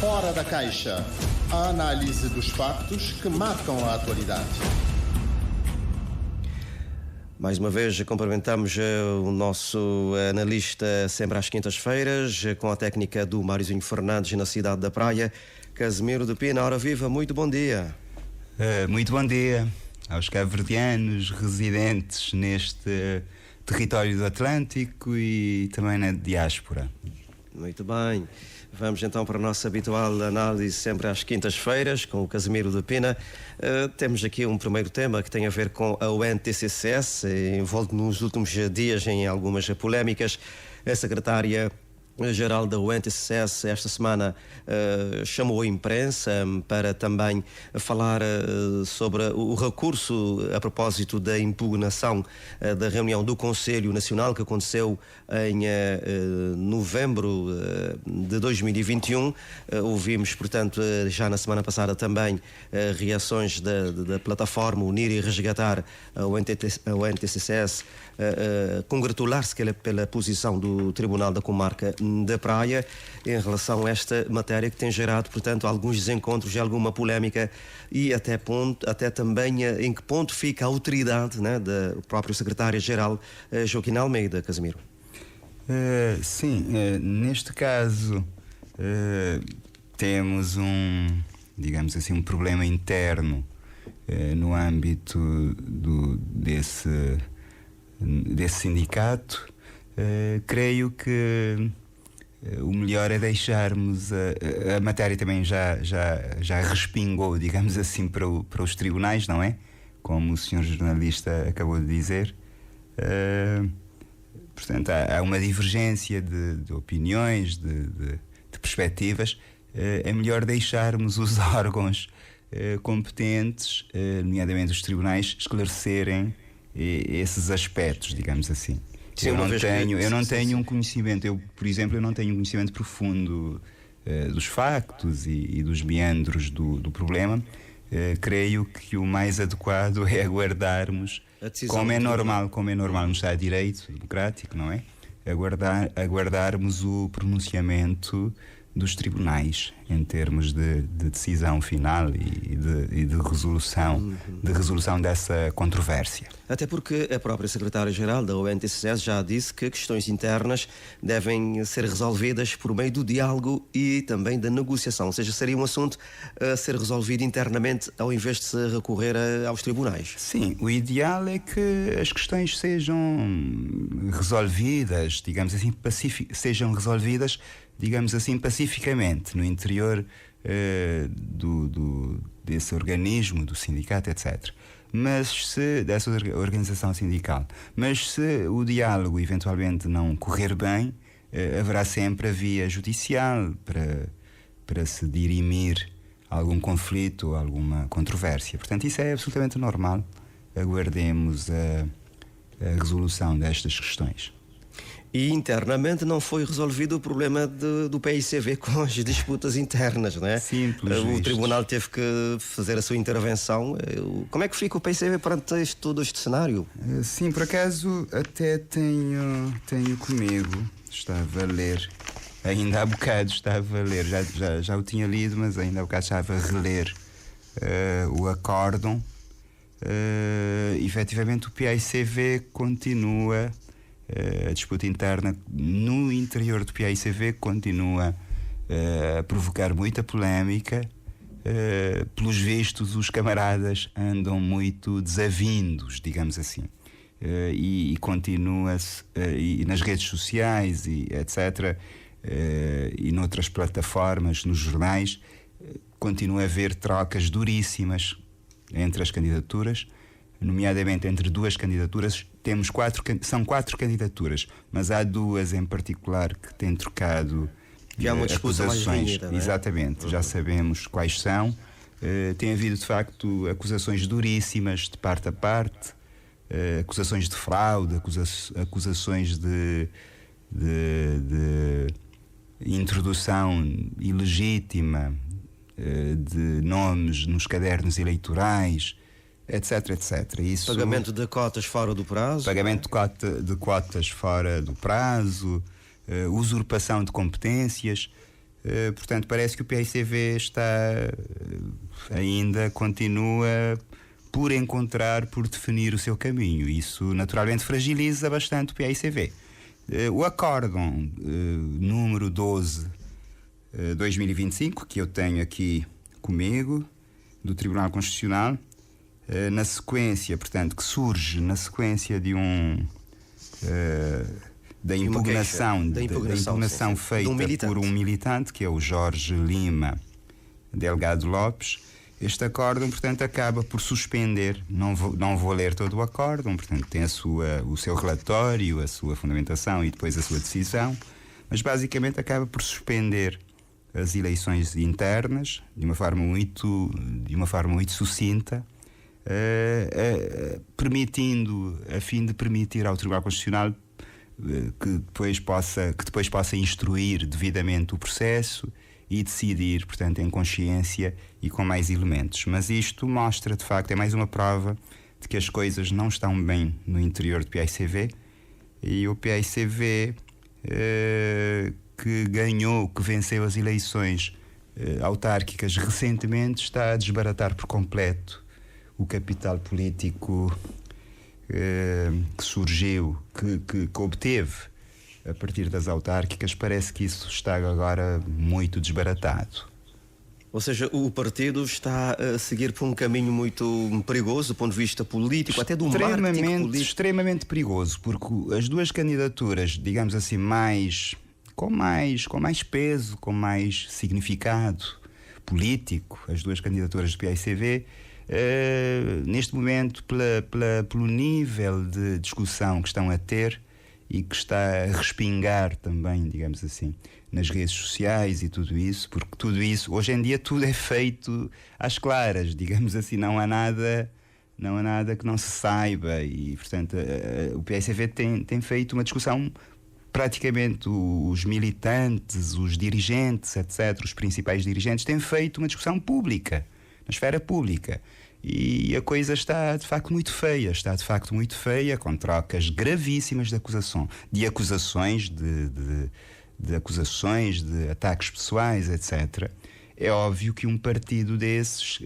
Fora da Caixa. A análise dos factos que marcam a atualidade. Mais uma vez cumprimentamos o nosso analista sempre às quintas-feiras, com a técnica do Máriozinho Fernandes na cidade da Praia. Casimiro de Pina, hora viva, muito bom dia. Muito bom dia aos cabo-verdianos residentes neste território do Atlântico e também na diáspora. Muito bem. Vamos então para a nossa habitual análise sempre às quintas-feiras com o Casimiro de Pina. Temos aqui um primeiro tema que tem a ver com a UNTCCS, envolve nos últimos dias em algumas polémicas. A secretária-geral da UNTCCS esta semana chamou a imprensa para também falar sobre o recurso a propósito da impugnação da reunião do Conselho Nacional que aconteceu em novembro de 2021. Ouvimos, portanto, já na semana passada também reações da plataforma Unir e Resgatar a UNTCCS, congratular-se pela posição do Tribunal da Comarca da Praia em relação a esta matéria que tem gerado, portanto, alguns desencontros e alguma polémica e até também em que ponto fica a autoridade, né, do próprio secretário-geral Joaquim Almeida, Casimiro. Sim, neste caso temos digamos assim, um problema interno no âmbito desse sindicato. Creio que o melhor é deixarmos a matéria também já respingou, digamos assim, para os tribunais, não é? Como o senhor jornalista acabou de dizer. Portanto, há uma divergência de opiniões, de perspectivas. É melhor deixarmos os órgãos competentes, nomeadamente os tribunais, esclarecerem esses aspectos, digamos assim. Sim, eu não tenho um conhecimento, por exemplo, eu não tenho um conhecimento profundo dos factos e dos meandros do problema. Creio que o mais adequado é aguardarmos, como é normal no Estado de Direito democrático, não é? Aguardarmos o pronunciamento dos tribunais em termos de decisão final e de resolução dessa controvérsia. Até porque a própria secretária-geral da UNTCCS já disse que questões internas devem ser resolvidas por meio do diálogo e também da negociação, ou seja, seria um assunto a ser resolvido internamente ao invés de se recorrer aos tribunais. Sim, o ideal é que as questões sejam resolvidas, digamos assim, pacificamente no interior desse organismo, do sindicato, etc. Dessa organização sindical. Mas se o diálogo eventualmente não correr bem, haverá sempre a via judicial para se dirimir algum conflito ou alguma controvérsia. Portanto, isso é absolutamente normal. Aguardemos a resolução destas questões. E internamente não foi resolvido o problema do PICV com as disputas internas, não é? Sim, o tribunal teve que fazer a sua intervenção. Como é que fica o PICV perante todo este cenário? Sim, por acaso até tenho comigo, estava a ler, ainda há bocado estava a ler, já o tinha lido, mas ainda há bocado estava a reler o acórdão. Efetivamente o PICV continua. A disputa interna no interior do PICV continua a provocar muita polémica. Pelos vistos, os camaradas andam muito desavindos, digamos assim. E continua-se, e nas redes sociais, e etc., e noutras plataformas, nos jornais, continua a haver trocas duríssimas entre as candidaturas, nomeadamente entre duas candidaturas. São quatro candidaturas, mas há duas em particular que têm trocado acusações. Não é? Exatamente, já sabemos quais são. Tem havido, de facto, acusações duríssimas de parte a parte, acusações de fraude, acusações de introdução ilegítima de nomes nos cadernos eleitorais, etc, etc. Isso, pagamento de cotas fora do prazo. Pagamento de cotas fora do prazo, usurpação de competências. Portanto, parece que o PICV ainda continua por encontrar, por definir o seu caminho. Isso naturalmente fragiliza bastante o PICV. O acórdão número 12 2025, que eu tenho aqui comigo, do Tribunal Constitucional, na sequência, portanto, que surge na sequência de da impugnação feita por um militante, que é o Jorge Lima Delgado Lopes. Este acórdão, portanto, acaba por suspender, não vou ler todo o acórdão, portanto, tem o seu relatório, a sua fundamentação e depois a sua decisão, mas basicamente acaba por suspender as eleições internas de uma forma muito sucinta, permitindo, a fim de permitir ao Tribunal Constitucional que depois possa instruir devidamente o processo e decidir, portanto, em consciência e com mais elementos. Mas isto mostra, de facto, é mais uma prova de que as coisas não estão bem no interior do PICV, e o PICV que venceu as eleições autárquicas recentemente, está a desbaratar por completo o capital político que surgiu, que obteve a partir das autárquicas. Parece que isso está agora muito desbaratado. Ou seja, o partido está a seguir por um caminho muito perigoso do ponto de vista político, até do marketing político. Extremamente perigoso, porque as duas candidaturas, digamos assim, com mais peso, com mais significado político, as duas candidaturas do PICV, neste momento, pelo nível de discussão que estão a ter e que está a respingar também, digamos assim, nas redes sociais e tudo isso, porque tudo isso, hoje em dia, tudo é feito às claras, digamos assim, não há nada que não se saiba, e portanto o PICV tem feito uma discussão, praticamente os militantes, os dirigentes, etc., os principais dirigentes, têm feito uma discussão pública, na esfera pública. E a coisa está de facto muito feia, com trocas gravíssimas de acusações, de acusações, de ataques pessoais, etc. É óbvio que um partido desses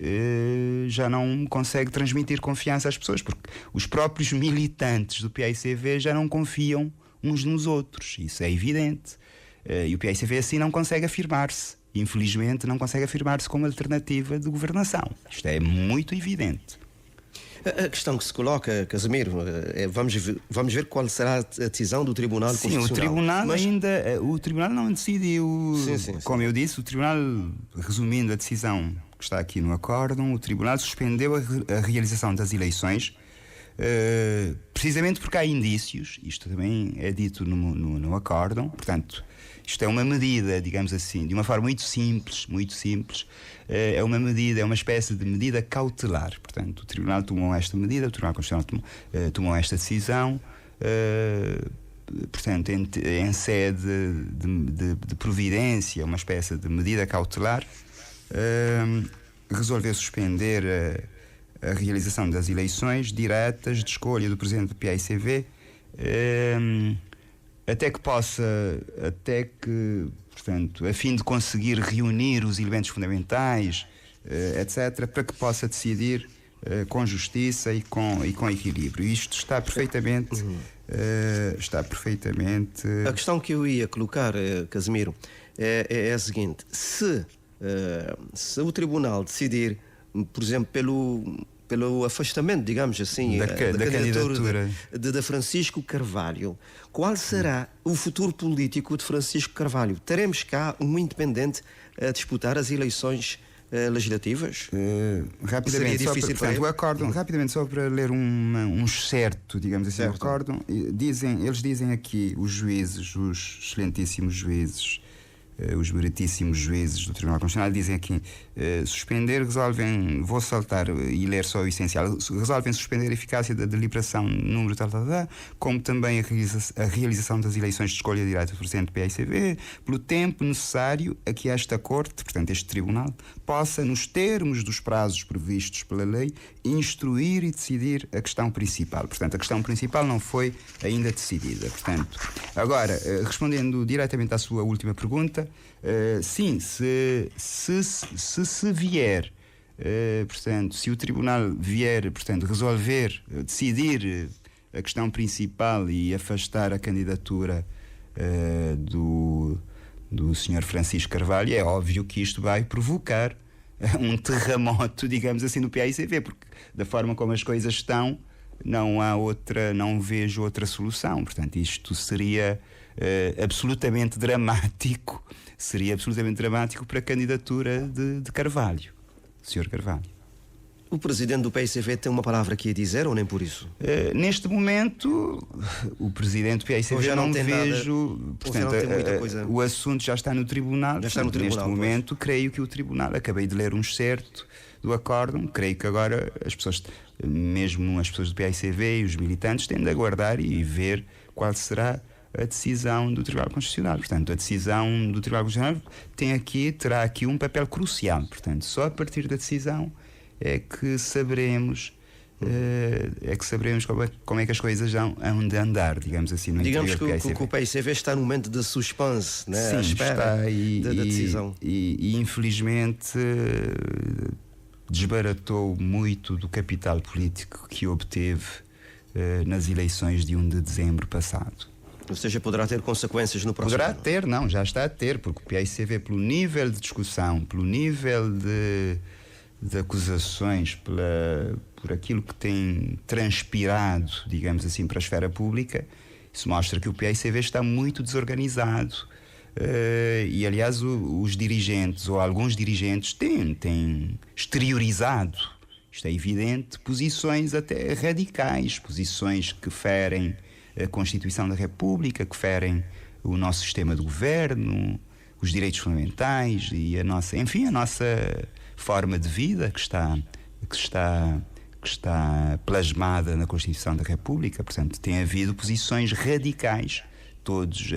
já não consegue transmitir confiança às pessoas, porque os próprios militantes do PICV já não confiam uns nos outros, isso é evidente. E o PICV assim não consegue afirmar-se. Infelizmente não consegue afirmar-se como alternativa de governação. Isto é muito evidente. A questão que se coloca, Casimiro, vamos ver qual será a decisão do Tribunal Constitucional. Sim, o Tribunal não decidiu. Sim. Como eu disse, o Tribunal, resumindo a decisão que está aqui no acórdão, o Tribunal suspendeu a realização das eleições, precisamente porque há indícios, isto também é dito no acórdão, portanto, isto é uma medida, digamos assim, de uma forma muito simples, é uma espécie de medida cautelar. Portanto, o Tribunal tomou esta medida, o Tribunal Constitucional tomou esta decisão, portanto, em sede de providência, uma espécie de medida cautelar, resolveu suspender a realização das eleições diretas de escolha do Presidente do PICV, até que, portanto, a fim de conseguir reunir os elementos fundamentais, etc., para que possa decidir com justiça e com equilíbrio. Isto está perfeitamente... A questão que eu ia colocar, Casimiro, é a seguinte: se o Tribunal decidir, por exemplo, pelo afastamento, digamos assim, da candidatura de Francisco Carvalho, qual será o futuro político de Francisco Carvalho? Teremos cá um independente a disputar as eleições legislativas? Rapidamente, o acórdão, rapidamente, só para ler um excerto, digamos assim, do acórdão. Eles dizem aqui, os juízes, os excelentíssimos juízes, os meritíssimos juízes do Tribunal Constitucional, dizem aqui: vou saltar e ler só o essencial, resolvem suspender a eficácia da deliberação número tal, como também a realização das eleições de escolha direta do Presidente do PICV, pelo tempo necessário a que esta Corte, portanto este Tribunal, possa, nos termos dos prazos previstos pela lei, instruir e decidir a questão principal. Portanto, a questão principal não foi ainda decidida. Portanto, agora, respondendo diretamente à sua última pergunta, sim, se vier, portanto, se o Tribunal vier, portanto, resolver, decidir a questão principal e afastar a candidatura do Sr. Francisco Carvalho, é óbvio que isto vai provocar um terremoto, digamos assim, no PAICV, porque da forma como as coisas estão, não vejo outra solução. Portanto, isto seria absolutamente dramático. Seria absolutamente dramático para a candidatura de Carvalho, Sr. Carvalho. O presidente do PAICV tem uma palavra aqui a dizer ou nem por isso? Neste momento, o presidente do PAICV já não tem vejo. Nada, portanto, já não tem muita coisa. O assunto já está no tribunal. Já está no tribunal, neste momento, creio que o tribunal, acabei de ler um excerto do acórdão, creio que agora as pessoas, mesmo as pessoas do PAICV e os militantes, têm de aguardar e ver qual será a decisão do Tribunal Constitucional. Portanto, a decisão do Tribunal Constitucional terá aqui um papel crucial. Portanto, só a partir da decisão é que saberemos como é que as coisas hão de andar, digamos assim, no digamos interior do PAICV. que o PAICV está num momento de suspense, né? Sim, à espera da decisão. E infelizmente desbaratou muito do capital político que obteve nas eleições de 1 de dezembro passado. Ou seja, poderá ter consequências no próximo ano. Poderá ter, não, já está a ter, porque o PAICV, pelo nível de discussão, pelo nível de acusações, por aquilo que tem transpirado, digamos assim, para a esfera pública, isso mostra que o PAICV está muito desorganizado. E, aliás, os dirigentes, ou alguns dirigentes, têm exteriorizado, isto é evidente, posições até radicais, posições que ferem a Constituição da República, que ferem o nosso sistema de governo, os direitos fundamentais e a nossa forma de vida que está plasmada na Constituição da República. Portanto, tem havido posições radicais.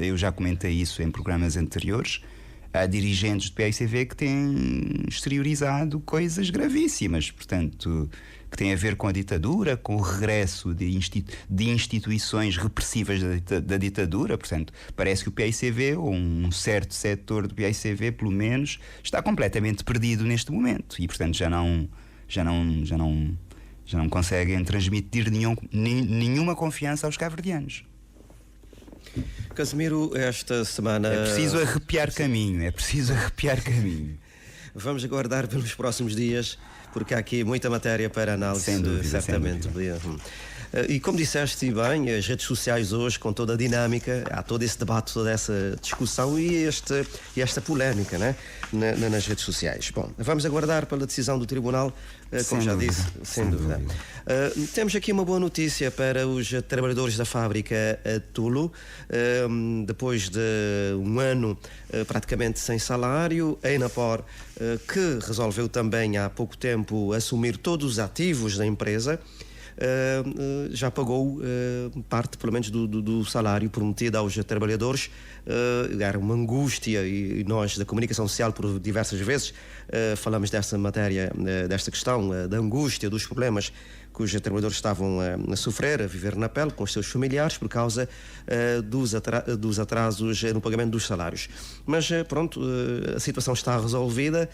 Eu já comentei isso em programas anteriores. Há dirigentes do PAICV que têm exteriorizado coisas gravíssimas, portanto, que têm a ver com a ditadura, com o regresso de instituições repressivas da ditadura. Portanto, parece que o PAICV, ou um certo setor do PAICV, pelo menos, está completamente perdido neste momento e, portanto, já não conseguem transmitir nenhuma confiança aos cabo-verdianos. Casimiro, esta semana... É preciso arrepiar caminho. Vamos aguardar pelos próximos dias, porque há aqui muita matéria para análise, sem dúvida, certamente. Sem dúvida. E como disseste bem, as redes sociais hoje, com toda a dinâmica, há todo esse debate, toda essa discussão e esta polémica, né? Nas redes sociais. Bom, vamos aguardar pela decisão do Tribunal, como já disse, sem dúvida. Temos aqui uma boa notícia para os trabalhadores da fábrica Tulo. Depois de um ano praticamente sem salário, a Enapor, que resolveu também há pouco tempo assumir todos os ativos da empresa, já pagou parte, pelo menos, do salário prometido aos trabalhadores. Era uma angústia e nós, da comunicação social, por diversas vezes falamos dessa matéria, desta questão da angústia, dos problemas que os trabalhadores estavam a sofrer, a viver na pele com os seus familiares por causa dos atrasos no pagamento dos salários. Mas pronto, a situação está resolvida.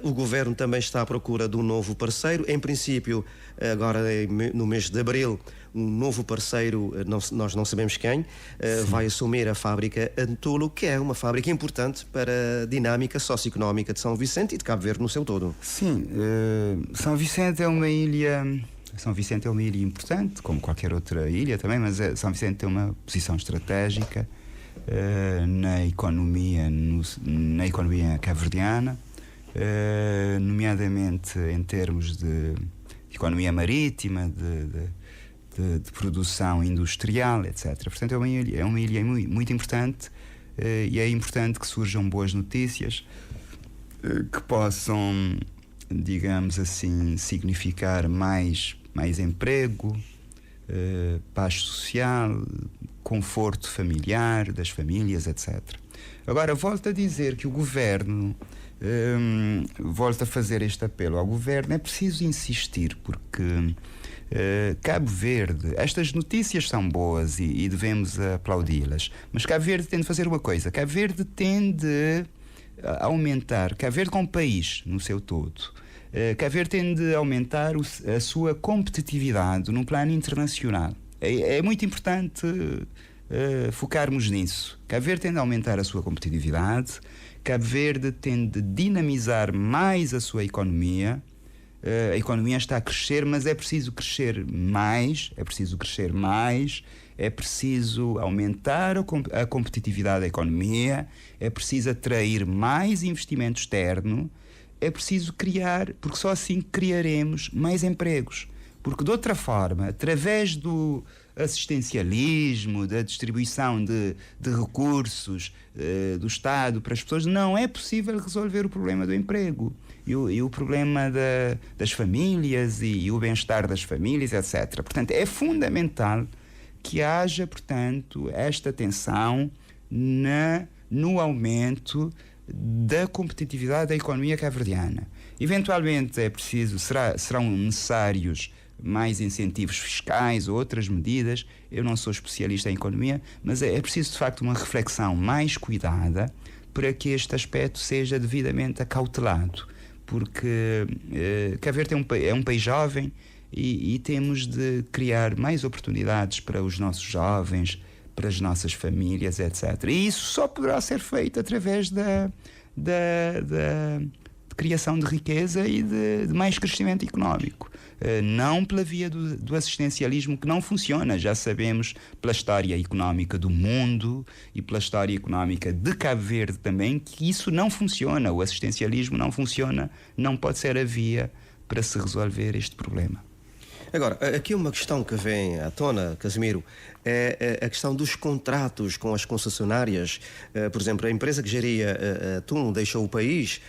O governo também está à procura de um novo parceiro. Em princípio, agora no mês de abril, um novo parceiro, nós não sabemos quem, vai assumir a fábrica Tulo, que é uma fábrica importante para a dinâmica socioeconómica de São Vicente e de Cabo Verde no seu todo. Sim, São Vicente é uma ilha importante, como qualquer outra ilha também, mas São Vicente tem uma posição estratégica na economia cabo-verdiana, nomeadamente em termos de economia marítima, de produção industrial, etc. Portanto, é uma ilha muito, muito importante, e é importante que surjam boas notícias que possam, digamos assim, significar mais emprego, paz social, conforto familiar das famílias, etc. Agora, volto a dizer que o governo volto a fazer este apelo ao governo. É preciso insistir, porque Cabo Verde, estas notícias são boas e devemos aplaudi-las, mas Cabo Verde tem de fazer uma coisa. Cabo Verde tem de aumentar, Cabo Verde como país no seu todo, Cabo Verde tem de aumentar a sua competitividade no plano internacional. É muito importante focarmos nisso. Cabo Verde tem de aumentar a sua competitividade, Cabo Verde tem de dinamizar mais a sua economia. A economia está a crescer, mas é preciso crescer mais, é preciso aumentar a competitividade da economia, é preciso atrair mais investimento externo, é preciso criar, porque só assim criaremos mais empregos. Porque de outra forma, através do assistencialismo, da distribuição de recursos do Estado para as pessoas, não é possível resolver o problema do emprego e o problema das famílias e o bem-estar das famílias, etc. Portanto, é fundamental que haja, portanto, esta atenção no aumento da competitividade da economia cabo-verdiana. Eventualmente serão necessários mais incentivos fiscais ou outras medidas. Eu não sou especialista em economia, mas é preciso de facto uma reflexão mais cuidada para que este aspecto seja devidamente acautelado, porque Cabo Verde é um país jovem e temos de criar mais oportunidades para os nossos jovens, para as nossas famílias, etc. E isso só poderá ser feito através da criação de riqueza e de mais crescimento económico. Não pela via do assistencialismo, que não funciona. Já sabemos pela história económica do mundo e pela história económica de Cabo Verde também que isso não funciona. O assistencialismo não funciona, não pode ser a via para se resolver este problema. Agora, aqui uma questão que vem à tona, Casimiro, é a questão dos contratos com as concessionárias. Por exemplo, a empresa que geria atum deixou o país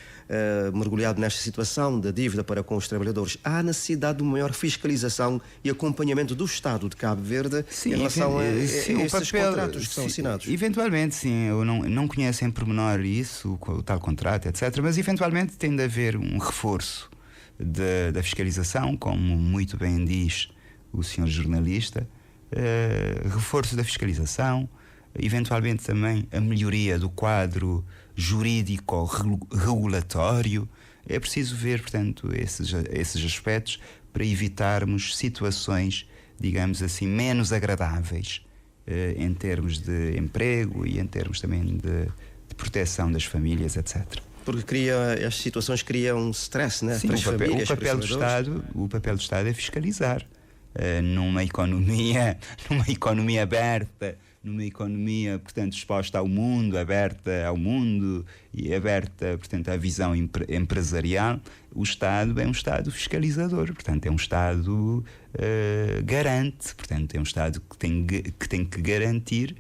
mergulhado nesta situação de dívida para com os trabalhadores. Há necessidade de maior fiscalização e acompanhamento do Estado de Cabo Verde em relação a esses contratos que são assinados? Eventualmente, sim. Eu não conheço em pormenor isso, o tal contrato, etc. Mas eventualmente tem de haver um reforço da fiscalização, como muito bem diz o senhor jornalista, reforço da fiscalização, eventualmente também a melhoria do quadro jurídico-regulatório. É preciso ver, portanto, esses aspectos para evitarmos situações, digamos assim, menos agradáveis em termos de emprego e em termos também de proteção das famílias, etc. Porque as situações criam um stress, né? Sim, para as famílias, o papel do Estado é fiscalizar. Numa economia aberta, numa economia, portanto, exposta ao mundo, aberta ao mundo e aberta, portanto, à visão empresarial, o Estado é um Estado fiscalizador, portanto, é um Estado garante, portanto, é um Estado que tem que garantir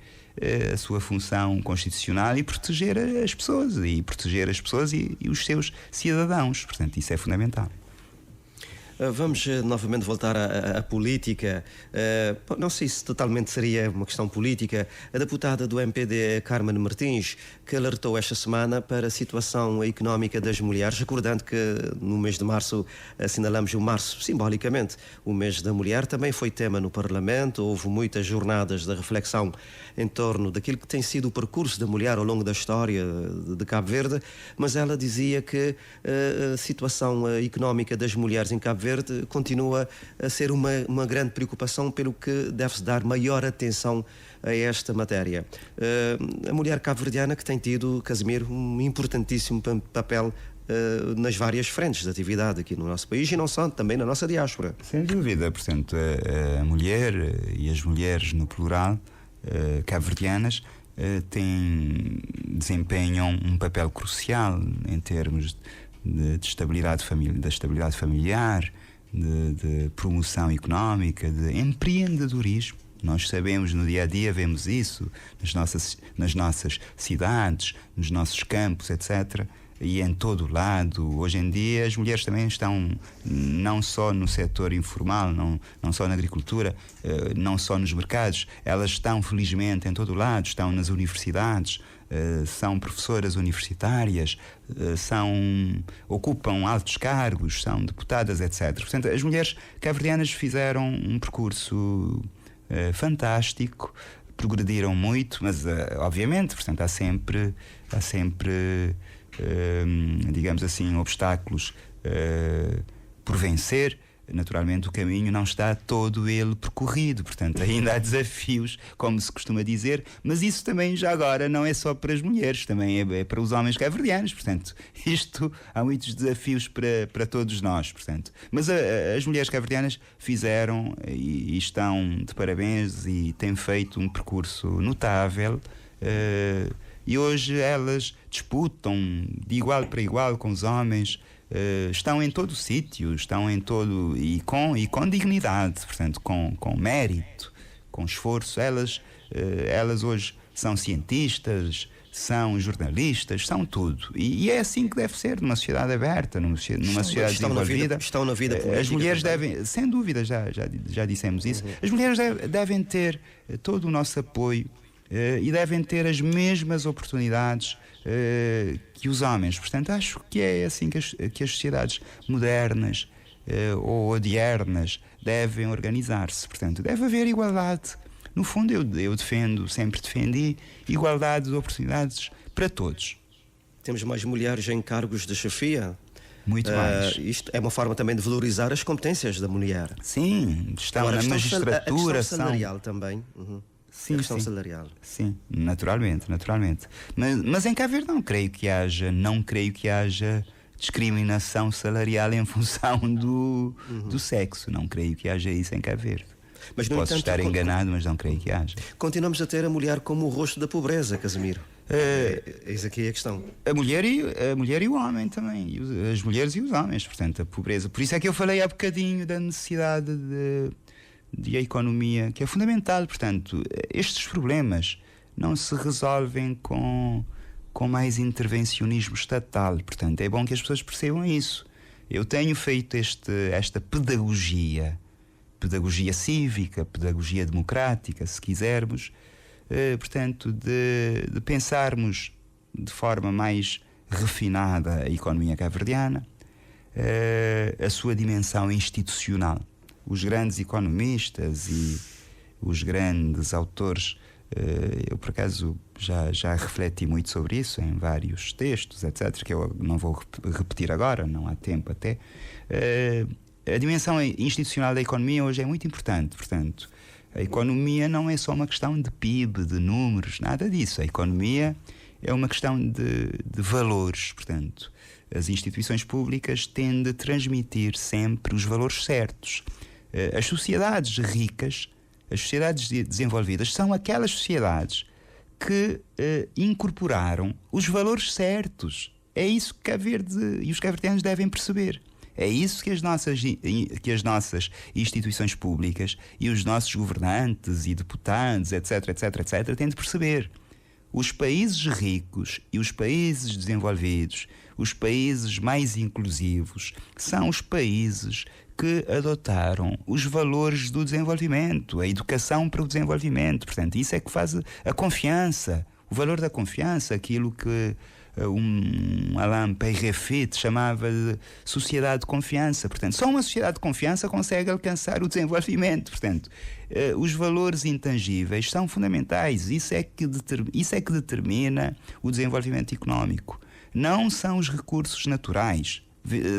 a sua função constitucional e proteger as pessoas e os seus cidadãos. Portanto, isso é fundamental. Vamos novamente voltar à política. Não sei se totalmente seria uma questão política. A deputada do MPD, Carmen Martins, que alertou esta semana para a situação económica das mulheres, recordando que no mês de março assinalamos o março, simbolicamente, o mês da mulher. Também foi tema no Parlamento, houve muitas jornadas de reflexão em torno daquilo que tem sido o percurso da mulher ao longo da história de Cabo Verde, mas ela dizia que a situação económica das mulheres em Cabo Verde continua a ser uma grande preocupação, pelo que deve-se dar maior atenção a esta matéria. A mulher cabo-verdiana que tem tido, Casimiro, um importantíssimo papel nas várias frentes de atividade aqui no nosso país e não só, também na nossa diáspora. Sem dúvida, portanto, a mulher e as mulheres no plural cabo-verdianas desempenham um papel crucial em termos de estabilidade familiar, de promoção económica, de empreendedorismo. Nós sabemos, no dia a dia vemos isso nas nossas cidades, nos nossos campos, etc. e em todo o lado. Hoje em dia as mulheres também estão não só no setor informal, não só na agricultura, não só nos mercados, elas estão felizmente em todo o lado, estão nas universidades, são professoras universitárias, ocupam altos cargos, são deputadas, etc. Portanto, as mulheres cabo-verdianas fizeram um percurso fantástico, progrediram muito, mas obviamente, portanto, há sempre digamos assim, obstáculos por vencer. Naturalmente o caminho não está todo ele percorrido, portanto ainda há desafios, como se costuma dizer, mas isso também já agora não é só para as mulheres, também é para os homens cabo-verdianos, portanto isto há muitos desafios para todos nós, portanto. Mas as mulheres cabo-verdianas fizeram e estão de parabéns e têm feito um percurso notável, e hoje elas disputam de igual para igual com os homens. Estão em todo o sítio, estão em todo e com dignidade, portanto, com mérito, com esforço. Elas hoje são cientistas, são jornalistas, são tudo. E é assim que deve ser numa sociedade aberta, numa sociedade desenvolvida. Estão na vida política. As mulheres devem, sem dúvida, já dissemos isso, as mulheres devem ter todo o nosso apoio e devem ter as mesmas oportunidades que os homens. Portanto, acho que é assim que as sociedades modernas ou odiernas devem organizar-se. Portanto, deve haver igualdade. No fundo, eu sempre defendi igualdade de oportunidades para todos. Temos mais mulheres em cargos de chefia? Muito mais. Isto é uma forma também de valorizar as competências da mulher. Sim, estão Agora, na magistratura. A questão salarial também. Sim, a questão sim. salarial. Sim, naturalmente. Mas em Cabo Verde não creio que haja discriminação salarial em função do sexo. Não creio que haja isso em Cabo Verde. Mas, no Posso entanto, estar enganado, mas não creio que haja. Continuamos a ter a mulher como o rosto da pobreza, Casimiro. Eis aqui a questão. A mulher e o homem também. As mulheres e os homens, portanto, a pobreza. Por isso é que eu falei há bocadinho da necessidade de a economia, que é fundamental. Portanto, estes problemas não se resolvem com mais intervencionismo estatal. Portanto, é bom que as pessoas percebam isso. Eu tenho feito esta pedagogia cívica, pedagogia democrática, se quisermos, portanto, de pensarmos de forma mais refinada a economia cabo-verdiana, a sua dimensão institucional. Os grandes economistas e os grandes autores, eu por acaso já refleti muito sobre isso em vários textos, etc., que eu não vou repetir agora, não há tempo até. A dimensão institucional da economia hoje é muito importante. Portanto, a economia não é só uma questão de PIB, de números, nada disso. A economia é uma questão de valores. Portanto, as instituições públicas têm de transmitir sempre os valores certos. As sociedades ricas, as sociedades desenvolvidas, são aquelas sociedades que incorporaram os valores certos. É isso que Cabo Verde e os cabo-verdianos devem perceber. É isso que as nossas instituições públicas e os nossos governantes e deputados, etc., têm de perceber. Os países ricos e os países desenvolvidos, os países mais inclusivos, são os países que adotaram os valores do desenvolvimento, a educação para o desenvolvimento. Portanto, isso é que faz a confiança, o valor da confiança, aquilo que Alain Peyrefitte chamava de sociedade de confiança. Portanto, só uma sociedade de confiança consegue alcançar o desenvolvimento. Portanto, os valores intangíveis são fundamentais. Isso é que determina o desenvolvimento económico. Não são os recursos naturais.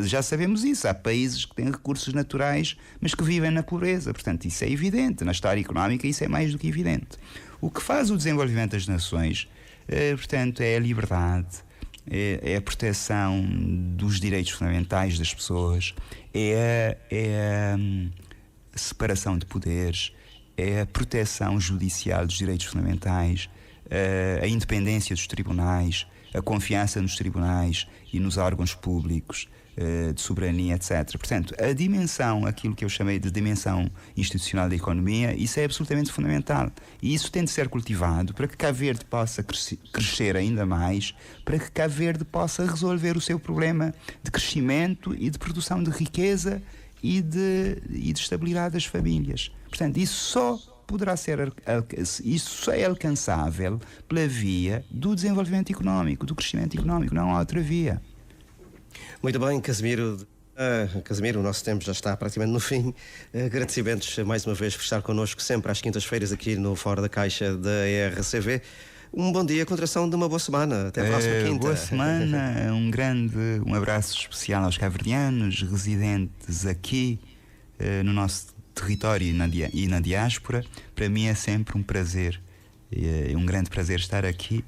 Já sabemos isso. Há países que têm recursos naturais, mas que vivem na pobreza. Portanto, isso é evidente. Na história económica, isso é mais do que evidente. O que faz o desenvolvimento das nações, portanto, é a liberdade, é a proteção dos direitos fundamentais das pessoas, é a separação de poderes, é a proteção judicial dos direitos fundamentais, a independência dos tribunais, a confiança nos tribunais e nos órgãos públicos, de soberania, etc. Portanto, a dimensão, aquilo que eu chamei de dimensão institucional da economia, isso é absolutamente fundamental. E isso tem de ser cultivado para que Cabo Verde possa crescer ainda mais, para que Cabo Verde possa resolver o seu problema de crescimento e de produção de riqueza e de estabilidade das famílias. Portanto, isso só é alcançável pela via do desenvolvimento económico, do crescimento económico, não há outra via. Muito bem, Casimiro. Casimiro, o nosso tempo já está praticamente no fim. Agradecimentos mais uma vez por estar connosco sempre às quintas-feiras aqui no Fora da Caixa da RCV. Um bom dia, continuação de uma boa semana. Até a próxima quinta. Boa semana, um abraço especial aos cabo-verdianos residentes aqui no nosso território e na diáspora. Para mim é sempre um prazer, um grande prazer estar aqui,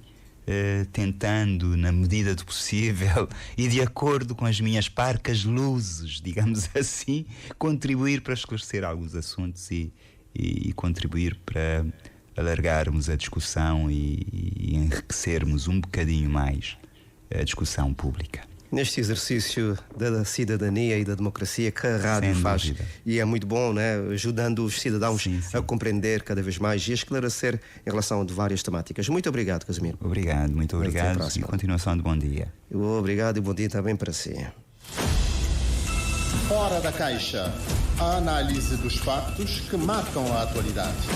tentando, na medida do possível e de acordo com as minhas parcas luzes, digamos assim, contribuir para esclarecer alguns assuntos e contribuir para alargarmos a discussão e enriquecermos um bocadinho mais a discussão pública. Neste exercício da cidadania e da democracia que a rádio faz, e é muito bom, né? Ajudando os cidadãos a compreender cada vez mais e a esclarecer em relação a várias temáticas. Muito obrigado, Casimiro. Obrigado, muito obrigado e continuação de bom dia. Obrigado e bom dia também para si. Fora da Caixa, a análise dos factos que marcam a atualidade.